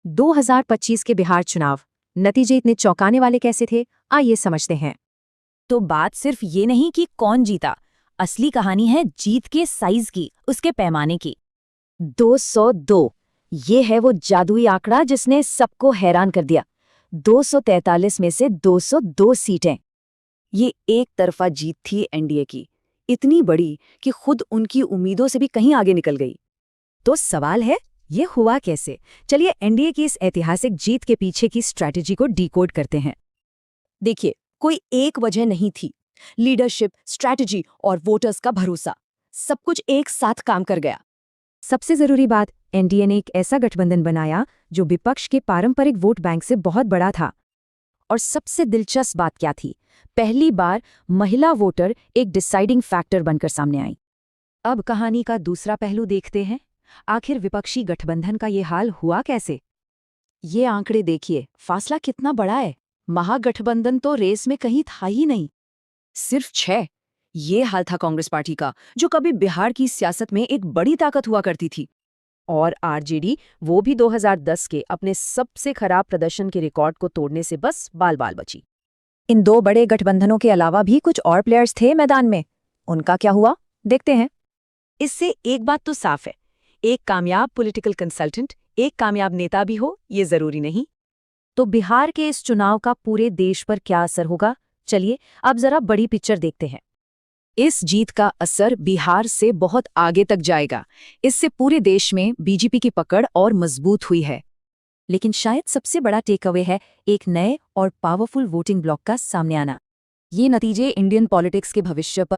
2025 के बिहार चुनाव नतीजे इतने चौंकाने वाले कैसे थे, आइए समझते हैं। तो बात सिर्फ ये नहीं कि कौन जीता, असली कहानी है जीत के साइज की, उसके पैमाने की। 202 ये है वो जादुई आंकड़ा जिसने सबको हैरान कर दिया। 243 में से 202 सीटें। ये एक तरफा जीत थी एनडीए की, इतनी बड़ी कि खुद उनकी उम्मीदों से भी कहीं आगे निकल गई। तो सवाल है, ये हुआ कैसे? चलिए एनडीए की इस ऐतिहासिक जीत के पीछे की स्ट्रैटेजी को डिकोड करते हैं। देखिए, कोई एक वजह नहीं थी। लीडरशिप, स्ट्रैटेजी और वोटर्स का भरोसा, सब कुछ एक साथ काम कर गया। सबसे जरूरी बात, एनडीए ने एक ऐसा गठबंधन बनाया जो विपक्ष के पारंपरिक वोट बैंक से बहुत बड़ा था। और सबसे दिलचस्प बात क्या थी? पहली बार महिला वोटर एक डिसाइडिंग फैक्टर बनकर सामने आई। अब कहानी का दूसरा पहलू देखते हैं। आखिर विपक्षी गठबंधन का ये हाल हुआ कैसे? ये आंकड़े देखिए, फासला कितना बड़ा है। महागठबंधन तो रेस में कहीं था ही नहीं। सिर्फ 6। ये हाल था कांग्रेस पार्टी का, जो कभी बिहार की सियासत में एक बड़ी ताकत हुआ करती थी। और आरजेडी, वो भी 2010 के अपने सबसे खराब प्रदर्शन के रिकॉर्ड को तोड़ने से बस बाल बाल बची। इन दो बड़े गठबंधनों के अलावा भी कुछ और प्लेयर्स थे मैदान में। उनका क्या हुआ, देखते हैं। इससे एक बात तो साफ है, एक कामयाब पॉलिटिकल कंसल्टेंट एक कामयाब नेता भी हो, ये जरूरी नहीं। तो बिहार के इस चुनाव का पूरे देश पर क्या असर होगा? चलिए अब जरा बड़ी पिक्चर देखते हैं। इस जीत का असर बिहार से बहुत आगे तक जाएगा। इससे पूरे देश में बीजेपी की पकड़ और मजबूत हुई है। लेकिन शायद सबसे बड़ा टेकअवे है एक नए और पावरफुल वोटिंग ब्लॉक का सामने आना। ये नतीजे इंडियन पॉलिटिक्स के भविष्य पर